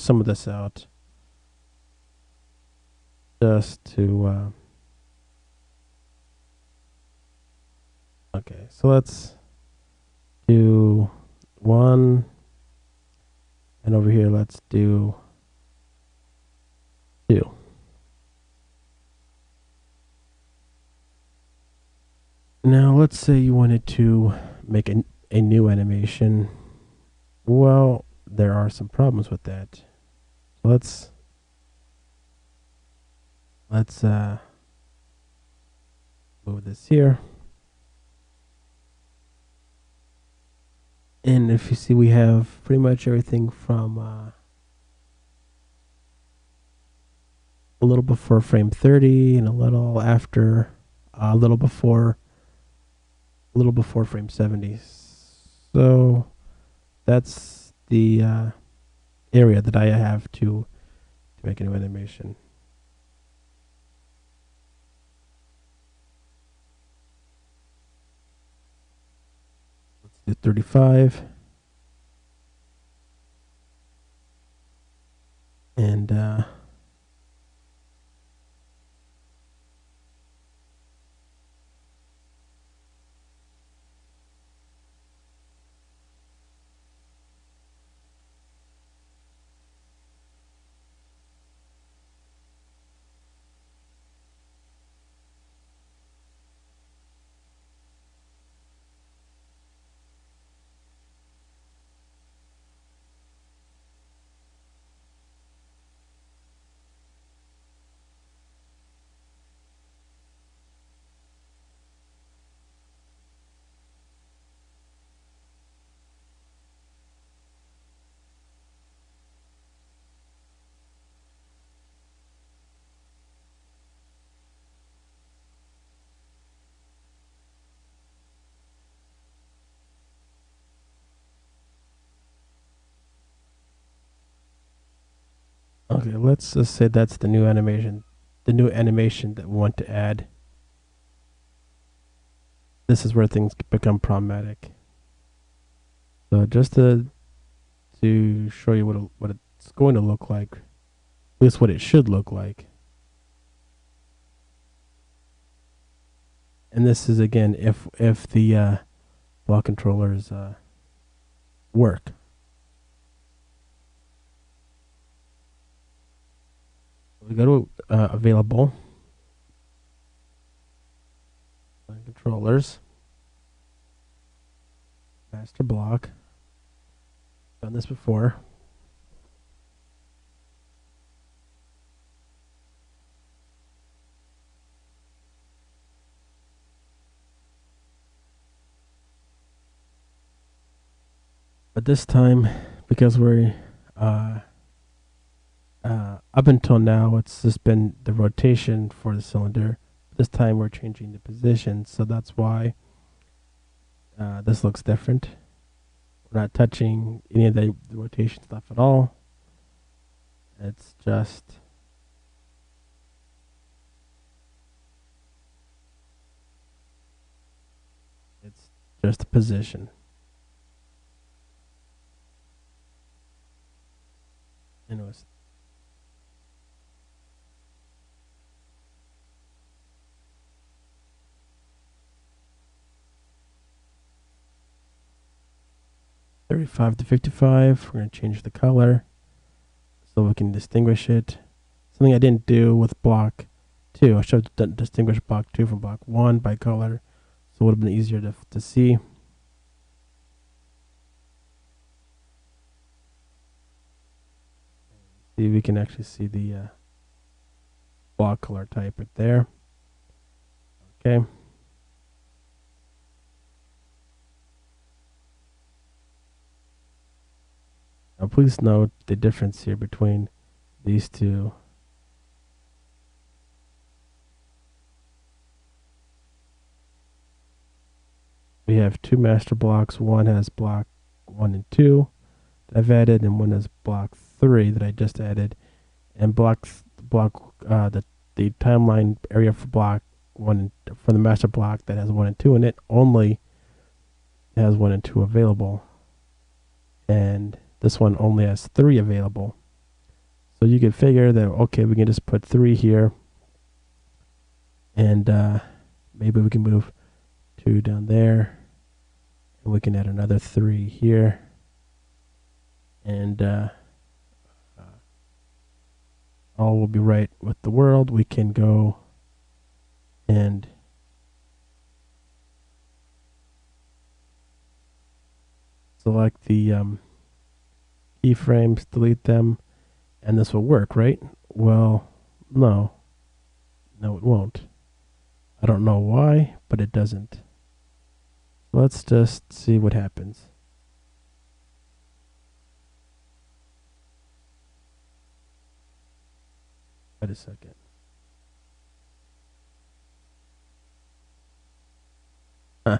some of this out just to. Okay, so let's do 1, and over here let's do 2. Now let's say you wanted to make a new animation. Well, there are some problems with that. So let's move this here. And if you see, we have pretty much everything from a little before frame 30 and a little after, a little before frame 70. So that's the area that I have to make a new animation. Let's do 35. And okay, let's just say that's the new animation that we want to add. This is where things become problematic. So just to show you what it's going to look like, at least what it should look like. And this is again if the block controllers work. We go to available controllers, master block. Done this before. But this time, because we're up until now, it's just been the rotation for the cylinder. This time we're changing the position, so that's why this looks different. We're not touching any of the rotation stuff at all. It's just a position. Anyways. $35 to $55. We're going to change the color so we can distinguish it. Something I didn't do with block 2. I should have distinguish block 2 from block 1 by color, so it would have been easier to see. See, we can actually see the block color type right there. Okay. Now please note the difference here between these two. We have 2 master blocks. One has block 1 and 2 that I've added, and one has block 3 that I just added. And the timeline area for block 1 for the master block that has 1 and 2 in it only has 1 and 2 available, and this one only has 3 available. So you could figure that, okay, we can just put 3 here, and maybe we can move 2 down there, and we can add another 3 here, and all will be right with the world. We can go and select the keyframes, delete them, and this will work, right? Well, no. No, it won't. I don't know why, but it doesn't. Let's just see what happens. Wait a second. Huh.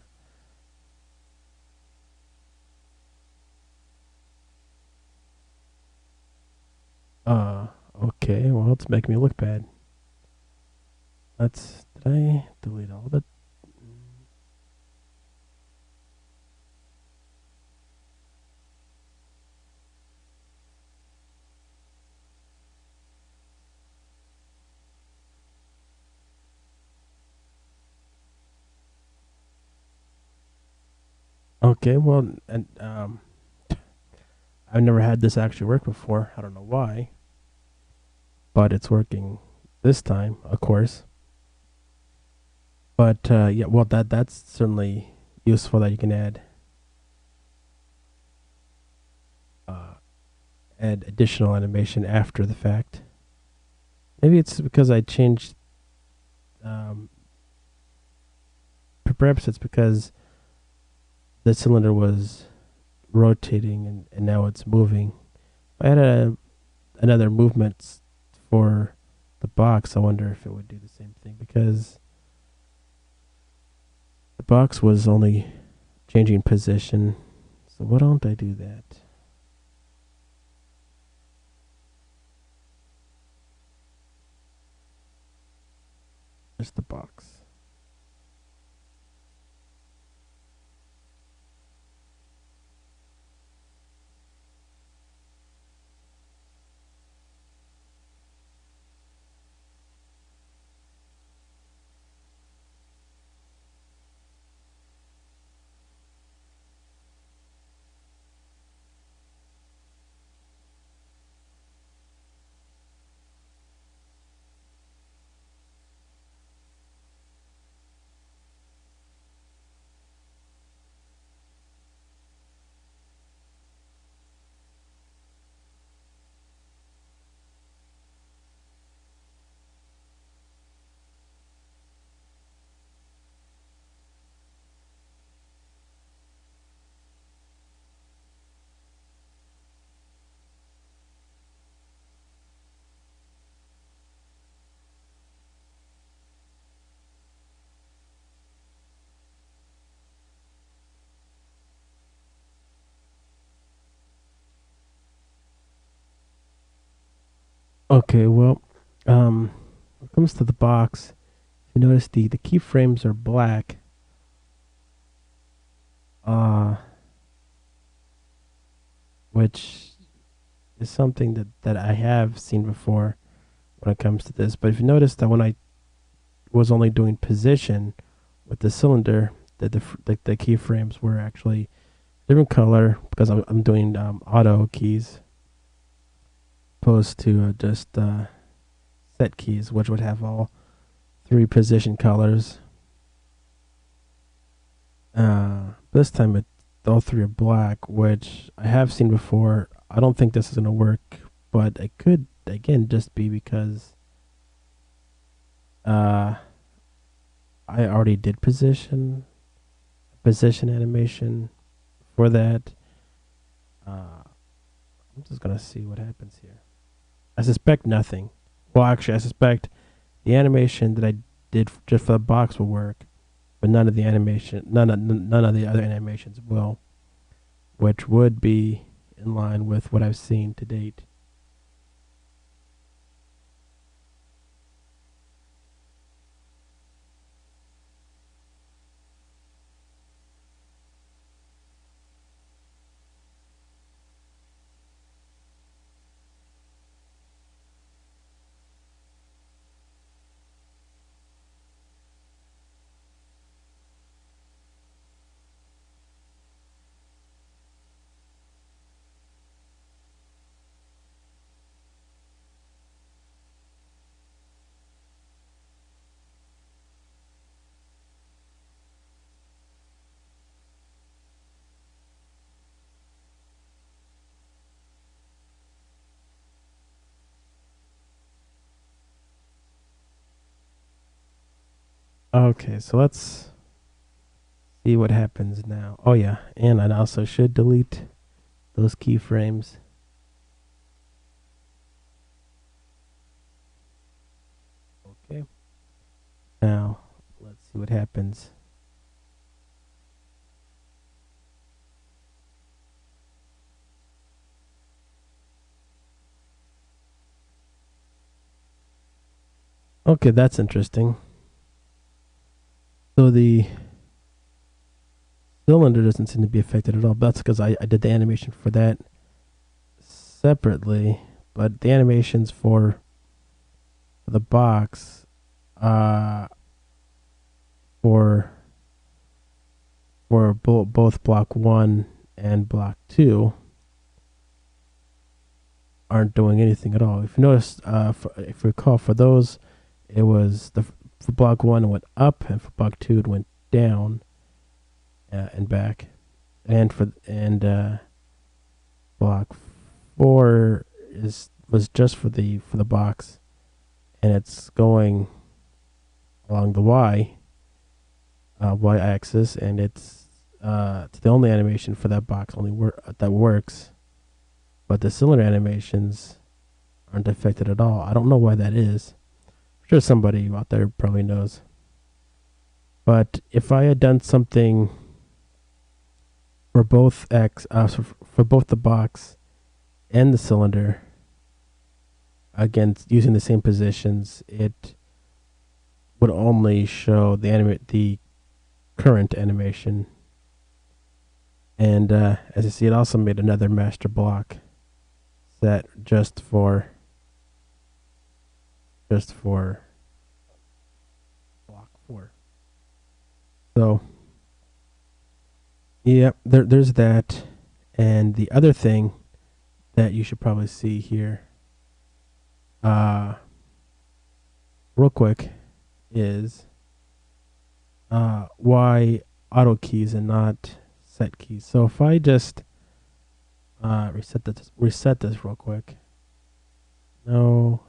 Okay, well, it's making me look bad. Did I delete all the... Okay, well, and, I've never had this actually work before. I don't know why, but it's working this time, of course. But, yeah, well, that's certainly useful that you can uh, add additional animation after the fact. Maybe it's because I changed. Um, Perhaps it's because the cylinder was rotating and now it's moving. If I had another movement for the box, I wonder if it would do the same thing, because the box was only changing position. So why don't I do that? Just the box. Okay, well, when it comes to the box, you notice the keyframes are black. Uh, which is something that I have seen before when it comes to this. But if you notice that when I was only doing position with the cylinder, that the keyframes were actually different color, because I'm doing auto keys opposed to just set keys, which would have all 3 position colors. This time all 3 are black, which I have seen before. I don't think this is gonna work, but it could again just be because uh, I already did position animation for that. I'm just gonna see what happens here. I suspect nothing. Well, actually, I suspect the animation that I did just for the box will work, but none of the other animations will, which would be in line with what I've seen to date. Okay, so let's see what happens now. Oh yeah, and I also should delete those keyframes. Okay. Now, let's see what happens. Okay, that's interesting. So the cylinder doesn't seem to be affected at all. But that's because I did the animation for that separately. But the animations for the box, uh, for both block 1 and block 2 aren't doing anything at all. If you notice, if you recall, for those, it was for block 1 it went up, and for block 2 it went down and back, and block 4 was just for the box, and it's going along the y axis, and it's the only animation for that box that works, but the cylinder animations aren't affected at all. I don't know why that is. I'm sure somebody out there probably knows. But if I had done something for for both the box and the cylinder, again using the same positions, it would only show the current animation. And as you see, it also made another master block set just for block 4. So yeah, there's that. And the other thing that you should probably see here, real quick, is why auto keys and not set keys. So if I just reset this real quick. No,